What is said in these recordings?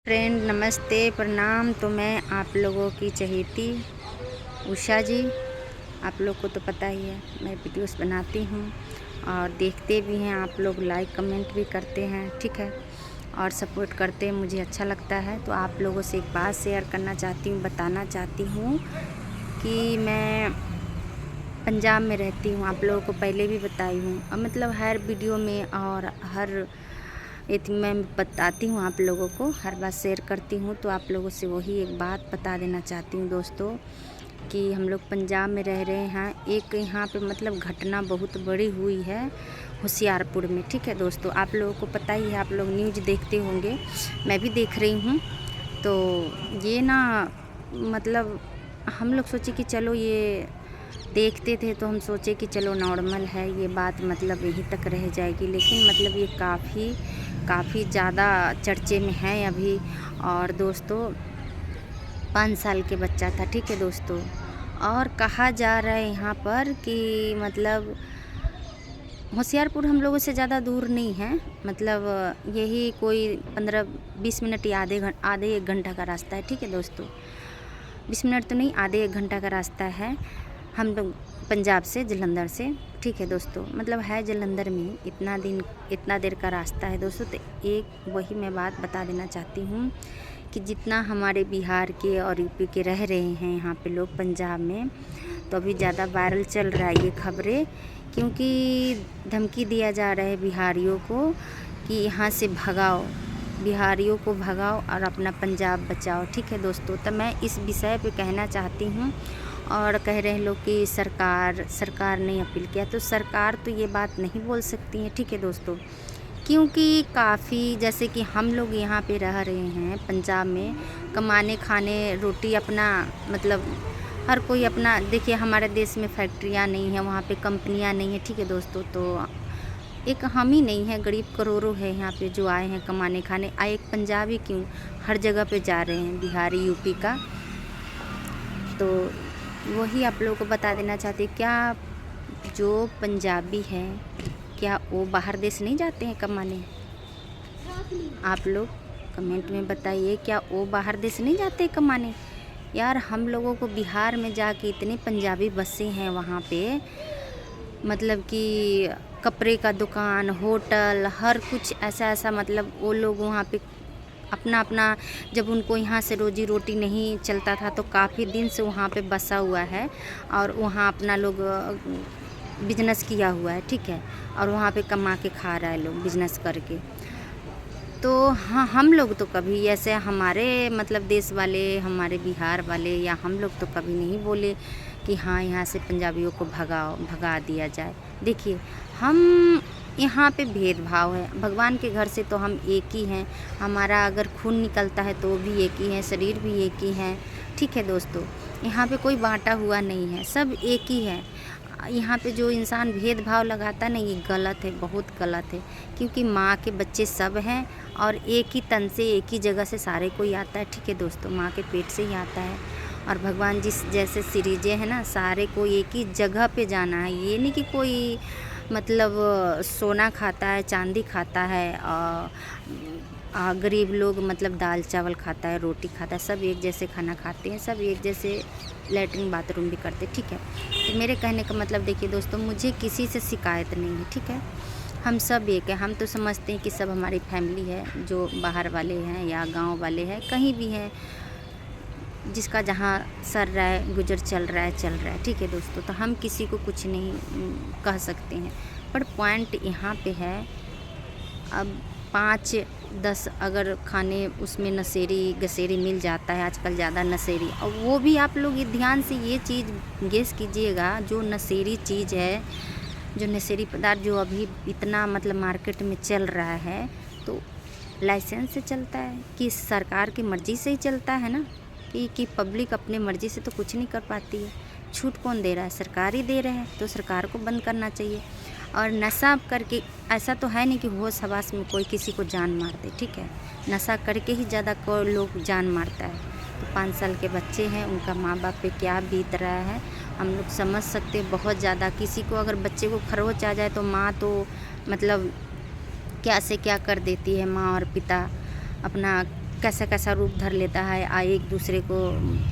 Friend नमस्ते प्रणाम। तो मैं आप लोगों की चहेती उषा जी, आप लोग को तो पता ही है मैं वीडियोस बनाती हूँ और देखते भी हैं आप लोग, लाइक कमेंट भी करते हैं, ठीक है, और सपोर्ट करते हैं, मुझे अच्छा लगता है। तो आप लोगों से एक बात शेयर करना चाहती हूँ, बताना चाहती हूँ कि मैं पंजाब में रहती हूँ। आप लोगों को पहले भी बताई हूँ और मतलब हर वीडियो में और हर मैं बताती हूँ आप लोगों को, हर बात शेयर करती हूँ। तो आप लोगों से वही एक बात बता देना चाहती हूँ दोस्तों कि हम लोग पंजाब में रह रहे हैं। एक यहाँ पे मतलब घटना बहुत बड़ी हुई है होशियारपुर में, ठीक है दोस्तों, आप लोगों को पता ही है, आप लोग न्यूज़ देखते होंगे, मैं भी देख रही हूँ। तो ये ना मतलब हम लोग सोचे कि चलो ये देखते थे तो हम सोचे कि चलो नॉर्मल है ये बात, मतलब यहीं तक रह जाएगी, लेकिन मतलब ये काफ़ी ज़्यादा चर्चे में है अभी। और दोस्तों 5 साल के बच्चा था, ठीक है दोस्तों, और कहा जा रहा है यहाँ पर कि मतलब होशियारपुर हम लोगों से ज़्यादा दूर नहीं है, मतलब यही कोई 15-20 मिनट या आधे एक घंटा का रास्ता है, ठीक है दोस्तों। 20 मिनट तो नहीं, आधे एक घंटा का रास्ता है हम लोग पंजाब से, जलंधर से, ठीक है दोस्तों, मतलब है जलंधर में। इतना देर का रास्ता है दोस्तों। तो एक वही मैं बात बता देना चाहती हूँ कि जितना हमारे बिहार के और यूपी के रह रहे हैं यहाँ पे लोग पंजाब में, तो अभी ज़्यादा वायरल चल रहा है ये खबरें, क्योंकि धमकी दिया जा रहा है बिहारियों को कि यहाँ से भगाओ, बिहारियों को भगाओ और अपना पंजाब बचाओ, ठीक है दोस्तों। तो मैं इस विषय पे कहना चाहती हूँ। और कह रहे हैं लोग कि सरकार ने अपील किया, तो सरकार तो ये बात नहीं बोल सकती है, ठीक है दोस्तों, क्योंकि काफ़ी जैसे कि हम लोग यहाँ पे रह रहे हैं पंजाब में, कमाने खाने रोटी अपना, मतलब हर कोई अपना, देखिए हमारे देश में फैक्ट्रियाँ नहीं है, वहाँ पे कंपनियाँ नहीं है, ठीक है दोस्तों। तो एक हम ही नहीं है, गरीब करोड़ों है यहाँ पे जो आए हैं कमाने खाने। एक पंजाबी क्यों, हर जगह पे जा रहे हैं, बिहारी यूपी का। तो वही आप लोगों को बता देना चाहती, क्या जो पंजाबी हैं क्या वो बाहर देश नहीं जाते हैं कमाने? आप लोग कमेंट में बताइए, क्या वो बाहर देश नहीं जाते कमाने? यार हम लोगों को बिहार में जाके इतने पंजाबी बसे हैं वहाँ पे, मतलब कि कपड़े का दुकान, होटल, हर कुछ ऐसा मतलब वो लोग वहाँ पे अपना जब उनको यहाँ से रोजी रोटी नहीं चलता था तो काफ़ी दिन से वहाँ पे बसा हुआ है और वहाँ अपना लोग बिजनेस किया हुआ है, ठीक है, और वहाँ पे कमा के खा रहा है लोग बिजनेस करके। तो हाँ, हम लोग तो कभी ऐसे हमारे मतलब देश वाले, हमारे बिहार वाले या हम लोग तो कभी नहीं बोले कि हाँ यहाँ से पंजाबियों को भगा दिया जाए। देखिए हम यहाँ पे भेदभाव है, भगवान के घर से तो हम एक ही हैं, हमारा अगर खून निकलता है तो भी एक ही है, शरीर भी एक ही है, ठीक है दोस्तों। यहाँ पे कोई बांटा हुआ नहीं है, सब एक ही है। यहाँ पे जो इंसान भेदभाव लगाता है ना, ये गलत है, बहुत गलत है, क्योंकि माँ के बच्चे सब हैं और एक ही तन से, एक ही जगह से सारे कोई आता है, ठीक है दोस्तों, माँ के पेट से ही आता है। और भगवान जिस जैसे सिरीजे हैं ना, सारे को एक ही जगह पे जाना है। ये नहीं कि कोई मतलब सोना खाता है, चांदी खाता है, गरीब लोग मतलब दाल चावल खाता है, रोटी खाता है, सब एक जैसे खाना खाते हैं, सब एक जैसे लैट्रिन बाथरूम भी करते, ठीक है। तो मेरे कहने का मतलब देखिए दोस्तों, मुझे किसी से शिकायत नहीं है, ठीक है, हम सब एक है। हम तो समझते हैं कि सब हमारी फैमिली है, जो बाहर वाले हैं या गांव वाले हैं, कहीं भी हैं, जिसका जहाँ सर रहा है, गुजर चल रहा है, ठीक है दोस्तों। तो हम किसी को कुछ नहीं कह सकते हैं, पर पॉइंट यहाँ पे है, अब 5-10 अगर खाने उसमें नशेरी गसेरी मिल जाता है, आजकल ज़्यादा नशेरी, और वो भी आप लोग ये ध्यान से ये चीज़ गेस कीजिएगा, जो नशेरी चीज़ है, जो नशेरी पदार्थ जो अभी इतना मतलब मार्केट में चल रहा है, तो लाइसेंस से चलता है कि सरकार की मर्ज़ी से ही चलता है ना, कि पब्लिक अपने मर्ज़ी से तो कुछ नहीं कर पाती है। छूट कौन दे रहा है? सरकार ही दे रहा है, तो सरकार को बंद करना चाहिए। और नशा करके ऐसा तो है नहीं कि होश हवास में कोई किसी को जान मार दे, ठीक है, नशा करके ही ज़्यादा को लोग जान मारता है। तो 5 साल के बच्चे हैं, उनका माँ बाप पे क्या बीत रहा है हम लोग समझ सकते हैं बहुत ज़्यादा। किसी को अगर बच्चे को खरोच आ जाए तो माँ तो मतलब क्या से क्या कर देती है, माँ और पिता अपना कैसा कैसा रूप धर लेता है, एक दूसरे को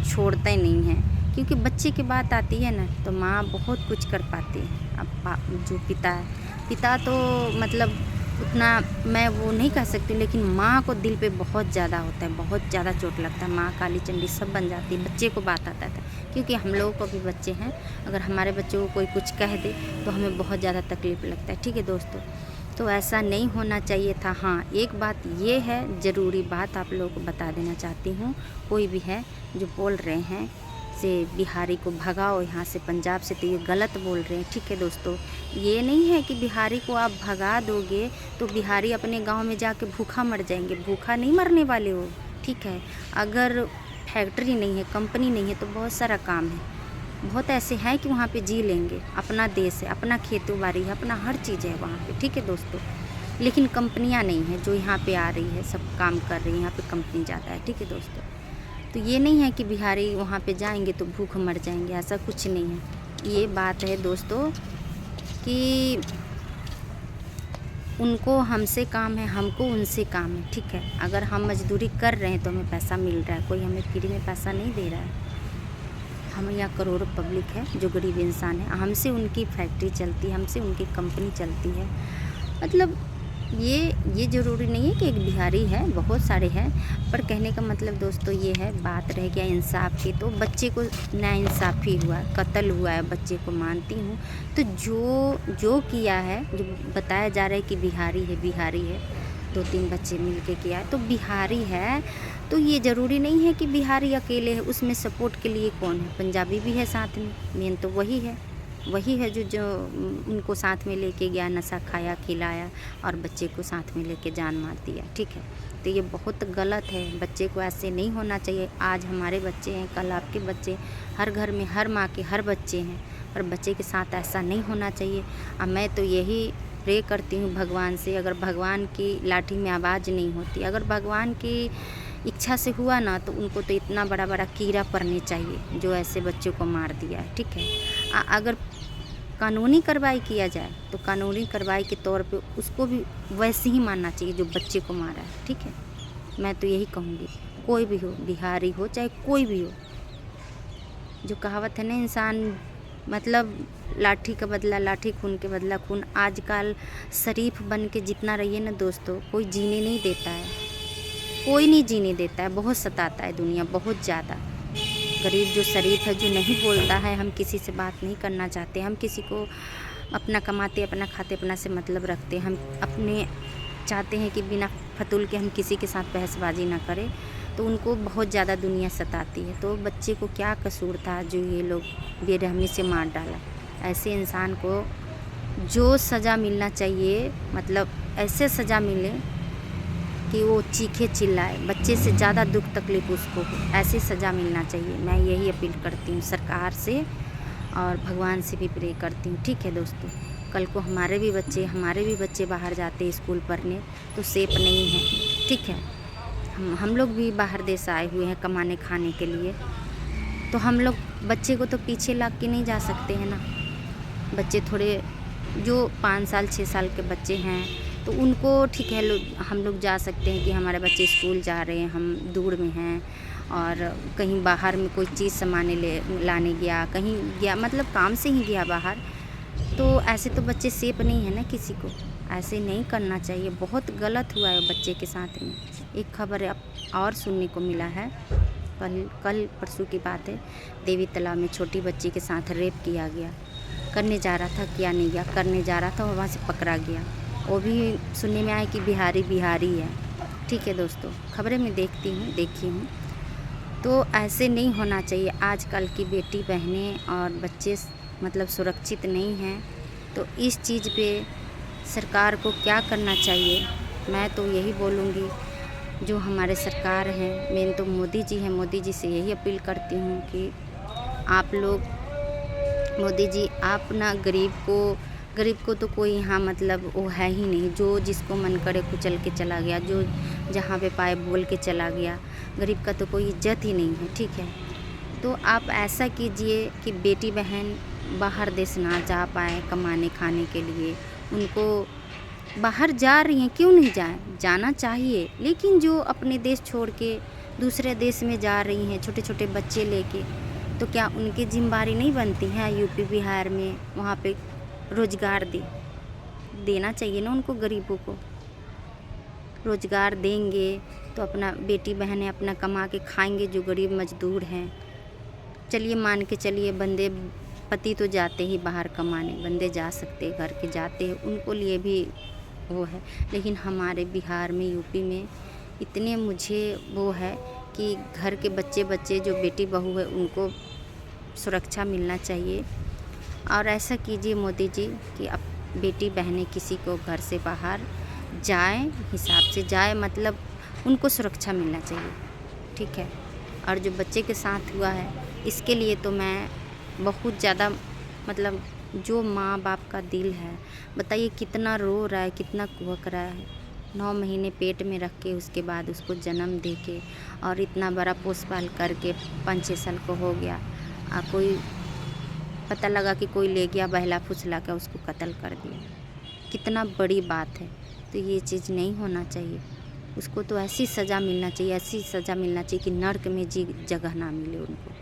छोड़ते नहीं हैं। क्योंकि बच्चे की बात आती है ना, तो माँ बहुत कुछ कर पाती है। अब जो पिता है, पिता तो मतलब उतना मैं वो नहीं कह सकती, लेकिन माँ को दिल पे बहुत ज़्यादा होता है, बहुत ज़्यादा चोट लगता है। माँ काली चंडी सब बन जाती है, बच्चे को बात आता था। क्योंकि हम लोगों को भी बच्चे हैं, अगर हमारे बच्चों को कोई कुछ कह दे तो हमें बहुत ज़्यादा तकलीफ़ लगता है। ठीक है दोस्तों, तो ऐसा नहीं होना चाहिए था। हाँ, एक बात ये है, ज़रूरी बात आप लोगों को बता देना चाहती हूँ, कोई भी है जो बोल रहे हैं से बिहारी को भगाओ यहाँ से पंजाब से, तो ये गलत बोल रहे हैं। ठीक है दोस्तों, ये नहीं है कि बिहारी को आप भगा दोगे तो बिहारी अपने गांव में जाके भूखा मर जाएंगे, भूखा नहीं मरने वाले हो। ठीक है, अगर फैक्ट्री नहीं है, कंपनी नहीं है, तो बहुत सारा काम है, बहुत ऐसे हैं कि वहाँ पे जी लेंगे। अपना देश है, अपना खेती बाड़ी है, अपना हर चीज़ है वहाँ पे। ठीक है दोस्तों, लेकिन कंपनियाँ नहीं है जो यहाँ पे आ रही है, सब काम कर रही है, यहाँ पे कंपनी ज़्यादा है। ठीक है दोस्तों, तो ये नहीं है कि बिहारी वहाँ पे जाएंगे तो भूख मर जाएंगे, ऐसा कुछ नहीं है। ये बात है दोस्तों कि उनको हमसे काम है, हमको उनसे काम है। ठीक है, अगर हम मजदूरी कर रहे हैं तो हमें पैसा मिल रहा है, कोई हमें फ्री में पैसा नहीं दे रहा है। हम यहाँ करोड़ों पब्लिक है जो गरीब इंसान है, हमसे उनकी फैक्ट्री चलती है, हमसे उनकी कंपनी चलती है। मतलब ये ज़रूरी नहीं है कि एक बिहारी है, बहुत सारे हैं। पर कहने का मतलब दोस्तों ये है, बात रह गया इंसाफ की, तो बच्चे को नाइंसाफ़ी हुआ, कत्ल हुआ है, बच्चे को मानती हूँ। तो जो किया है, जो बताया जा रहा है कि बिहारी है, 2-3 बच्चे मिल के किया है, तो बिहारी है। तो ये ज़रूरी नहीं है कि बिहारी अकेले है, उसमें सपोर्ट के लिए कौन है, पंजाबी भी है साथ में। मेन तो वही है जो उनको साथ में लेके गया, नशा खाया खिलाया और बच्चे को साथ में लेके जान मार दिया। ठीक है, तो ये बहुत गलत है, बच्चे को ऐसे नहीं होना चाहिए। आज हमारे बच्चे हैं, कल आपके बच्चे, हर घर में हर माँ के हर बच्चे हैं, पर बच्चे के साथ ऐसा नहीं होना चाहिए। अब मैं तो यही प्रे करती हूँ भगवान से, अगर भगवान की लाठी में आवाज़ नहीं होती, अगर भगवान की इच्छा से हुआ ना, तो उनको तो इतना बड़ा बड़ा कीड़ा पड़ने चाहिए जो ऐसे बच्चों को मार दिया है। ठीक है, अगर कानूनी कार्रवाई किया जाए तो कानूनी कार्रवाई के तौर पे उसको भी वैसे ही मानना चाहिए जो बच्चे को मारा है। ठीक है, मैं तो यही कहूँगी, कोई भी हो, बिहारी हो चाहे कोई भी हो। जो कहावत है ना, इंसान मतलब लाठी का बदला लाठी, खून के बदला खून। आजकल शरीफ बन के जितना रहिए ना दोस्तों, कोई जीने नहीं देता है, कोई नहीं जीने देता है। बहुत सताता है दुनिया, बहुत ज़्यादा। गरीब जो शरीफ है, जो नहीं बोलता है, हम किसी से बात नहीं करना चाहते, हम किसी को अपना कमाते, अपना खाते, अपना से मतलब रखते, हम अपने चाहते हैं कि बिना फतूल के हम किसी के साथ बहसबाजी ना करें, तो उनको बहुत ज़्यादा दुनिया सताती है। तो बच्चे को क्या कसूर था जो ये लोग बेरहमी से मार डाला? ऐसे इंसान को जो सज़ा मिलना चाहिए, मतलब ऐसे सज़ा मिले कि वो चीखे चिल्लाए, बच्चे से ज़्यादा दुख तकलीफ़ उसको हो, ऐसी सज़ा मिलना चाहिए। मैं यही अपील करती हूँ सरकार से और भगवान से भी प्रे करती हूँ। ठीक है दोस्तों, कल को हमारे भी बच्चे बाहर जाते स्कूल पढ़ने तो सेफ नहीं है। ठीक है, हम लोग भी बाहर देश आए हुए हैं कमाने खाने के लिए, तो हम लोग बच्चे को तो पीछे लाग के नहीं जा सकते हैं ना। बच्चे थोड़े जो 5 साल 6 साल के बच्चे हैं तो उनको ठीक है, हम लोग जा सकते हैं कि हमारे बच्चे स्कूल जा रहे हैं, हम दूर में हैं और कहीं बाहर में कोई चीज़ सामान लाने गया, कहीं गया, मतलब काम से ही गया बाहर, तो ऐसे तो बच्चे सेफ नहीं है ना। किसी को ऐसे नहीं करना चाहिए, बहुत गलत हुआ है बच्चे के साथ में। एक खबर अब और सुनने को मिला है, कल परसों की बात है, देवी तालाब में छोटी बच्ची के साथ रेप किया गया। करने जा रहा था, किया नहीं गया, करने जा रहा था, वहाँ से पकड़ा गया। वो भी सुनने में आया कि बिहारी है। ठीक है दोस्तों, खबरें मैं देखी हूँ, तो ऐसे नहीं होना चाहिए। आजकल की बेटी बहनें और बच्चे मतलब सुरक्षित नहीं हैं, तो इस चीज़ पे सरकार को क्या करना चाहिए? मैं तो यही बोलूँगी, जो हमारे सरकार हैं, मेन तो मोदी जी हैं, मोदी जी से यही अपील करती हूँ कि आप लोग, मोदी जी, आप ना गरीब को तो कोई यहाँ मतलब वो है ही नहीं, जो जिसको मन करे कुचल के चला गया, जो जहाँ पे पाए बोल के चला गया। गरीब का तो कोई इज्जत ही नहीं है। ठीक है, तो आप ऐसा कीजिए कि बेटी बहन बाहर देश ना जा पाए कमाने खाने के लिए, उनको बाहर जा रही हैं, क्यों नहीं जाएं, जाना चाहिए, लेकिन जो अपने देश छोड़ के दूसरे देश में जा रही हैं छोटे छोटे बच्चे लेके, तो क्या उनकी जिम्मेदारी नहीं बनती है यूपी बिहार में वहाँ पे रोज़गार देना चाहिए ना उनको, गरीबों को रोज़गार देंगे तो अपना बेटी बहनें अपना कमा के खाएंगे, जो गरीब मजदूर हैं। चलिए मान के चलिए बंदे पति तो जाते ही बाहर कमाने, बंदे जा सकते घर के जाते हैं, उनको लिए भी वो है, लेकिन हमारे बिहार में यूपी में इतने मुझे वो है कि घर के बच्चे जो बेटी बहू है उनको सुरक्षा मिलना चाहिए। और ऐसा कीजिए मोदी जी कि अब बेटी बहनें किसी को घर से बाहर जाएं, हिसाब से जाए, मतलब उनको सुरक्षा मिलना चाहिए, ठीक है। और जो बच्चे के साथ हुआ है इसके लिए तो मैं बहुत ज़्यादा, मतलब जो माँ बाप का दिल है, बताइए कितना रो रहा है, कितना कुहक रहा है। 9 महीने पेट में रख के उसके बाद उसको जन्म दे के और इतना बड़ा पोस पाल करके 5-6 साल को हो गया, कोई पता लगा कि कोई ले गया बहला फुसला कर उसको कत्ल कर दिया, कितना बड़ी बात है। तो ये चीज़ नहीं होना चाहिए, उसको तो ऐसी सज़ा मिलना चाहिए, ऐसी सज़ा मिलना चाहिए कि नर्क में जगह ना मिले उनको।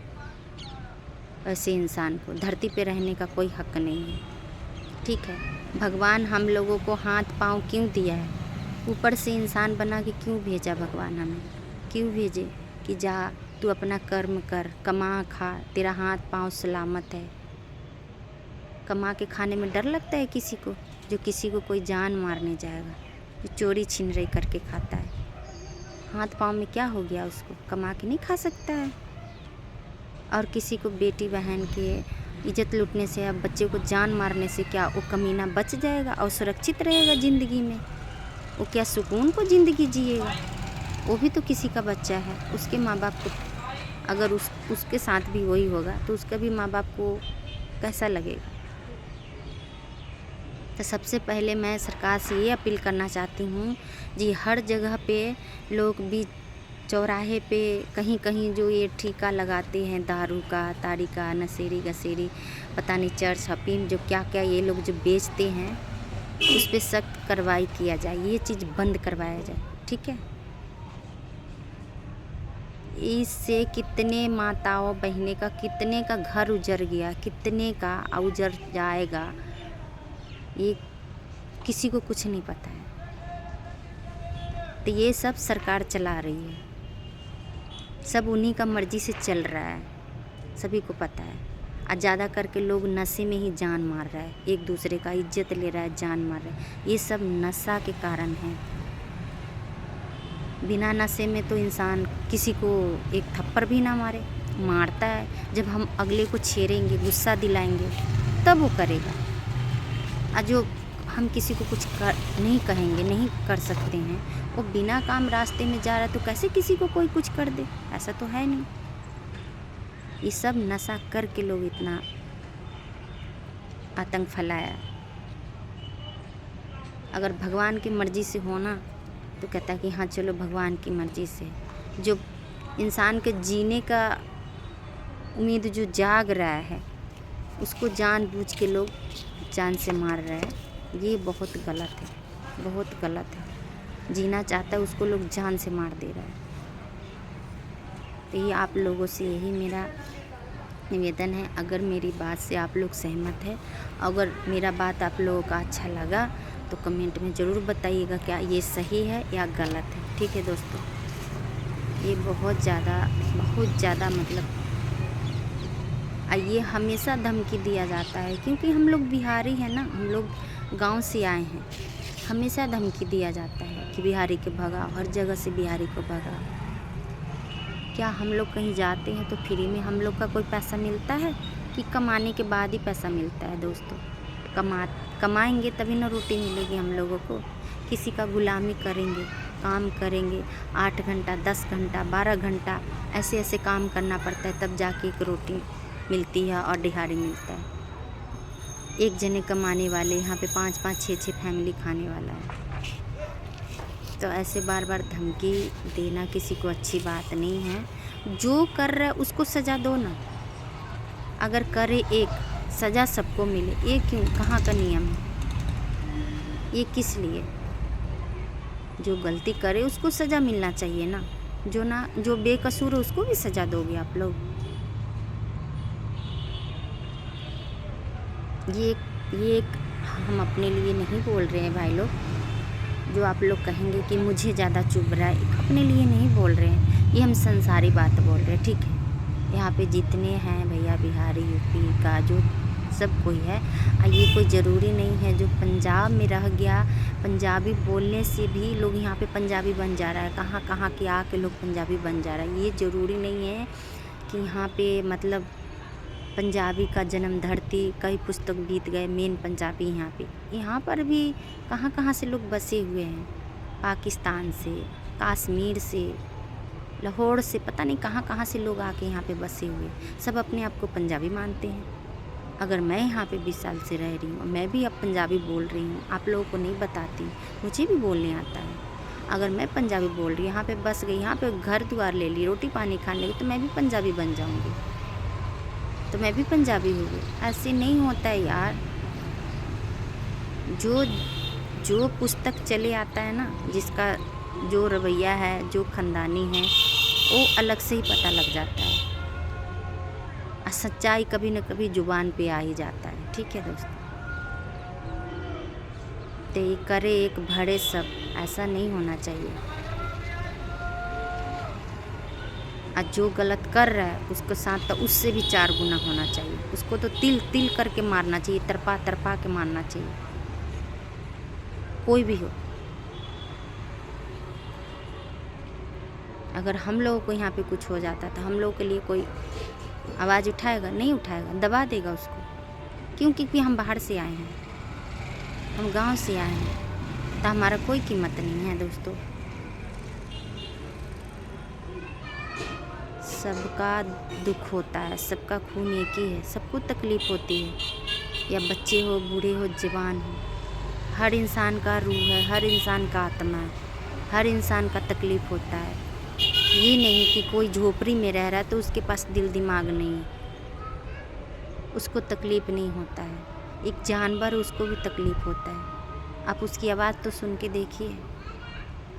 ऐसे इंसान को धरती पे रहने का कोई हक नहीं है, ठीक है। भगवान हम लोगों को हाथ पाँव क्यों दिया है, ऊपर से इंसान बना के क्यों भेजा भगवान हमें, क्यों भेजे कि जा तू अपना कर्म कर, कमा खा, तेरा हाथ पाँव सलामत है। कमा के खाने में डर लगता है किसी को, जो किसी को कोई जान मारने जाएगा, जो चोरी छिनरई करके खाता है, हाथ पाँव में क्या हो गया, उसको कमा के नहीं खा सकता है। और किसी को बेटी बहन के इज्जत लूटने से या बच्चे को जान मारने से क्या वो कमीना बच जाएगा और सुरक्षित रहेगा ज़िंदगी में? वो क्या सुकून को ज़िंदगी जिएगा? वो भी तो किसी का बच्चा है, उसके माँ बाप को अगर उसके साथ भी वही होगा तो उसका भी माँ बाप को कैसा लगेगा? तो सबसे पहले मैं सरकार से ये अपील करना चाहती हूँ जी, हर जगह पे लोग भी चौराहे पे कहीं कहीं जो ये ठेका लगाते हैं दारू का, ताड़ी का, नशेड़ी गसेरी, पता नहीं चर्च हफीम, जो क्या क्या ये लोग जो बेचते हैं, उस पर सख्त कार्रवाई किया जाए, ये चीज़ बंद करवाया जाए, ठीक है। इससे कितने माताओं बहनें का, कितने का घर उजड़ गया, कितने का उजड़ जाएगा, ये किसी को कुछ नहीं पता है। तो ये सब सरकार चला रही है, सब उन्हीं का मर्ज़ी से चल रहा है, सभी को पता है। और ज़्यादा करके लोग नशे में ही जान मार रहा है, एक दूसरे का इज्जत ले रहा है, जान मार रहा है, ये सब नशा के कारण है। बिना नशे में तो इंसान किसी को एक थप्पड़ भी ना मारे, मारता है। जब हम अगले को छेड़ेंगे, गुस्सा दिलाएंगे, तब वो करेगा। और जो हम किसी को कुछ नहीं कहेंगे, नहीं कर सकते हैं, वो बिना काम रास्ते में जा रहा है तो कैसे किसी को कोई कुछ कर दे? ऐसा तो है नहीं। ये सब नशा करके लोग इतना आतंक फैलाया। अगर भगवान की मर्ज़ी से होना तो कहता है कि हाँ चलो भगवान की मर्ज़ी से। जो इंसान के जीने का उम्मीद जो जाग रहा है, उसको जानबूझ के लोग जान से मार रहे हैं, ये बहुत गलत है, बहुत गलत है। जीना चाहता है उसको लोग जान से मार दे रहे हैं। तो ये आप लोगों से यही मेरा निवेदन है। अगर मेरी बात से आप लोग सहमत है, अगर मेरा बात आप लोगों का अच्छा लगा तो कमेंट में ज़रूर बताइएगा क्या ये सही है या गलत है, ठीक है दोस्तों। ये बहुत ज़्यादा मतलब ये हमेशा धमकी दिया जाता है, क्योंकि हम लोग बिहारी हैं ना, हम लोग गांव से आए हैं। हमेशा धमकी दिया जाता है कि बिहारी को भगाओ, हर जगह से बिहारी को भगाओ। क्या हम लोग कहीं जाते हैं तो फ्री में हम लोग का कोई पैसा मिलता है कि कमाने के बाद ही पैसा मिलता है दोस्तों? कमाएंगे तभी ना रोटी मिलेगी हम लोगों को। किसी का गुलामी करेंगे, काम करेंगे 8 घंटा, 10 घंटा, 12 घंटा ऐसे काम करना पड़ता है, तब जाके एक रोटी मिलती है और दिहाड़ी मिलता है। एक जने कमाने वाले यहाँ पे 5-5, 6-6 फैमिली खाने वाला है। तो ऐसे बार बार धमकी देना किसी को अच्छी बात नहीं है। जो कर रहा है उसको सज़ा दो ना। अगर करे एक, सज़ा सबको मिले, ये क्यों, कहाँ का नियम है? ये किस लिए? जो गलती करे उसको सज़ा मिलना चाहिए ना, जो बेकसूर है उसको भी सज़ा दोगे आप लोग? ये एक हम अपने लिए नहीं बोल रहे हैं भाई लोग, जो आप लोग कहेंगे कि मुझे ज़्यादा चुभ रहा है, अपने लिए नहीं बोल रहे हैं, ये हम संसारी बात बोल रहे हैं, ठीक है। यहाँ पे जितने हैं भैया बिहारी, यूपी का जो सब कोई है, ये कोई ज़रूरी नहीं है जो पंजाब में रह गया, पंजाबी बोलने से भी लोग यहाँ पे पंजाबी बन जा रहा है, कहाँ कहाँ के आके लोग पंजाबी बन जा रहा है। ये ज़रूरी नहीं है कि यहाँ पे मतलब पंजाबी का जन्म धरती कई पुस्तक बीत गए, मेन पंजाबी यहाँ पर भी कहाँ कहाँ से लोग बसे हुए हैं, पाकिस्तान से, कश्मीर से, लाहौर से, पता नहीं कहाँ कहाँ से लोग आके यहाँ पे बसे हुए, सब अपने आप को पंजाबी मानते हैं। अगर मैं यहाँ पे 20 साल से रह रही हूँ, मैं भी अब पंजाबी बोल रही हूँ, आप लोगों को नहीं बताती, मुझे भी बोलने आता है। अगर मैं पंजाबी बोल रही हूँ, यहाँ पे बस गई, यहाँ पे घर द्वार ले ली, रोटी पानी खाने लगी, तो मैं भी पंजाबी बन जाऊँगी, तो मैं भी पंजाबी हो गई। ऐसे नहीं होता है यार। जो पुस्तक चले आता है ना, जिसका जो रवैया है, जो ख़ानदानी है, वो अलग से ही पता लग जाता है। सच्चाई कभी न कभी ज़ुबान पे आ ही जाता है, ठीक है दोस्तों। तो ये करे एक भरे सब, ऐसा नहीं होना चाहिए। और जो गलत कर रहा है उसके साथ तो उससे भी 4 गुना होना चाहिए, उसको तो तिल तिल करके मारना चाहिए, तरपा तरपा के मारना चाहिए, कोई भी हो। अगर हम लोगों को यहाँ पे कुछ हो जाता तो हम लोगों के लिए कोई आवाज़ उठाएगा? नहीं उठाएगा, दबा देगा उसको। क्यों? क्योंकि हम बाहर से आए हैं, हम गांव से आए हैं, तो हमारा कोई कीमत नहीं है दोस्तों। सबका दुख होता है, सबका खून एक ही है, सबको तकलीफ़ होती है, या बच्चे हो, बूढ़े हो, जवान हो, हर इंसान का रूह है, हर इंसान का आत्मा है, हर इंसान का तकलीफ़ होता है। ये नहीं कि कोई झोपड़ी में रह रहा है तो उसके पास दिल दिमाग नहीं है, उसको तकलीफ़ नहीं होता है। एक जानवर, उसको भी तकलीफ़ होता है। आप उसकी आवाज़ तो सुन के देखिए।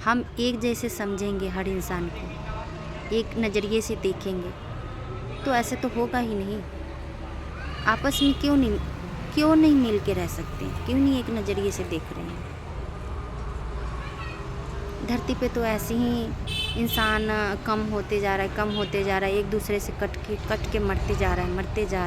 हम एक जैसे समझेंगे हर इंसान को, एक नज़रिए से देखेंगे, तो ऐसे तो होगा ही नहीं। आपस में क्यों नहीं मिल के रह सकते हैं? क्यों नहीं एक नज़रिए से देख रहे हैं? धरती पे तो ऐसे ही इंसान कम होते जा रहा है, एक दूसरे से कट के मरते जा रहा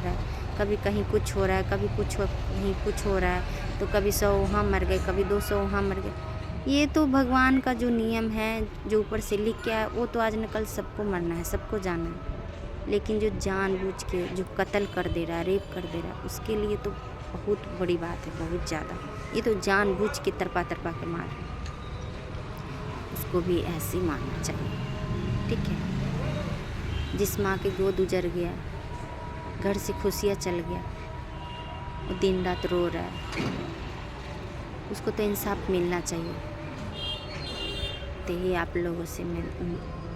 है। कभी कहीं कुछ हो रहा है, कभी कहीं कुछ हो रहा है, तो कभी 100 वहाँ मर गए, कभी 200 वहाँ मर गए। ये तो भगवान का जो नियम है, जो ऊपर से लिख के आया, वो तो आज न कल सबको मरना है, सबको जाना है। लेकिन जो जानबूझ के जो कत्ल कर दे रहा है, रेप कर दे रहा है, उसके लिए तो बहुत बड़ी बात है, बहुत ज़्यादा। ये तो जानबूझ के तरपा के मार रहे हैं, उसको भी ऐसे ही मारना चाहिए, ठीक है। जिस माँ के गोद उजड़ गया, घर से खुशियाँ चल गया, वो दिन रात रो रहा है, उसको तो इंसाफ मिलना चाहिए। तो ये आप लोगों से मैं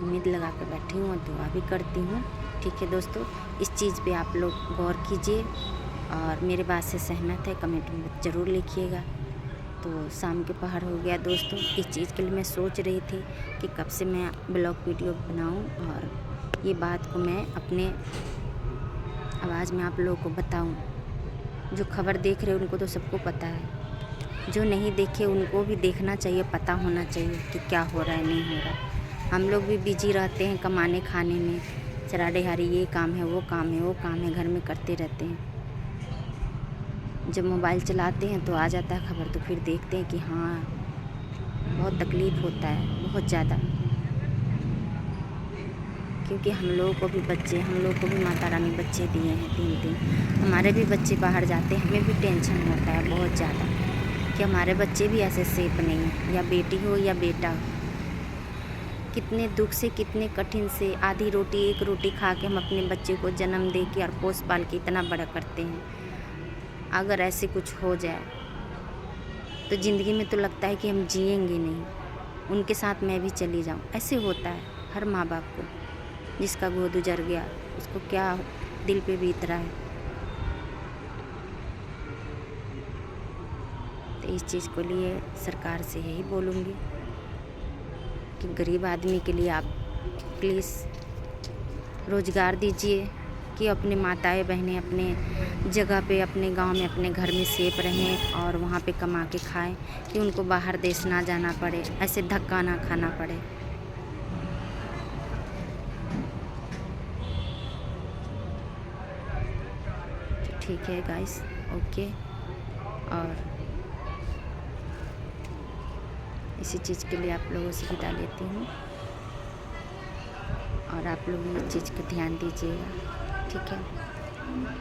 उम्मीद लगा कर बैठी हूँ और दुआ भी करती हूँ, ठीक है दोस्तों। इस चीज़ पे आप लोग गौर कीजिए और मेरे बात से सहमत है कमेंट में ज़रूर लिखिएगा। तो शाम के पहर हो गया दोस्तों, इस चीज़ के लिए मैं सोच रही थी कि कब से मैं ब्लॉग वीडियो बनाऊं और ये बात को मैं अपने आवाज़ में आप लोगों को बताऊं। जो खबर देख रहे हैं उनको तो सबको पता है, जो नहीं देखे उनको भी देखना चाहिए, पता होना चाहिए कि क्या हो रहा है, नहीं हो रहा है। हम लोग भी बिजी रहते हैं कमाने खाने में, चरा डेहारी, ये काम है, वो काम है, वो काम है, घर में करते रहते हैं। जब मोबाइल चलाते हैं तो आ जाता है खबर, तो फिर देखते हैं कि हाँ बहुत तकलीफ़ होता है, बहुत ज़्यादा। क्योंकि हम लोगों को भी बच्चे, हम लोग को भी माता रानी बच्चे दिए हैं 3 हमारे भी बच्चे बाहर जाते हैं, हमें भी टेंशन होता है बहुत ज़्यादा कि हमारे बच्चे भी ऐसे सेफ नहीं हैं, या बेटी हो या बेटा हो। कितने दुख से, कितने कठिन से, आधी रोटी, एक रोटी खा के हम अपने बच्चे को जन्म दे के और पोस पाल के इतना बड़ा करते हैं। अगर ऐसे कुछ हो जाए तो ज़िंदगी में तो लगता है कि हम जिएंगे नहीं, उनके साथ मैं भी चली जाऊं। ऐसे होता है हर माँ बाप को, जिसका गोद उजड़ गया उसको क्या दिल पे बीत रहा है। तो इस चीज़ को लिए सरकार से यही बोलूँगी कि गरीब आदमी के लिए आप प्लीज़ रोज़गार दीजिए कि अपने माताएं बहनें अपने जगह पे, अपने गांव में, अपने घर में सेफ रहें और वहाँ पे कमा के खाएं, कि उनको बाहर देश ना जाना पड़े, ऐसे धक्का ना खाना पड़े। तो ठीक है गाइस, ओके। और इसी चीज़ के लिए आप लोगों से विदा लेती हूँ और आप लोग इस चीज़ का ध्यान दीजिएगा, ठीक है।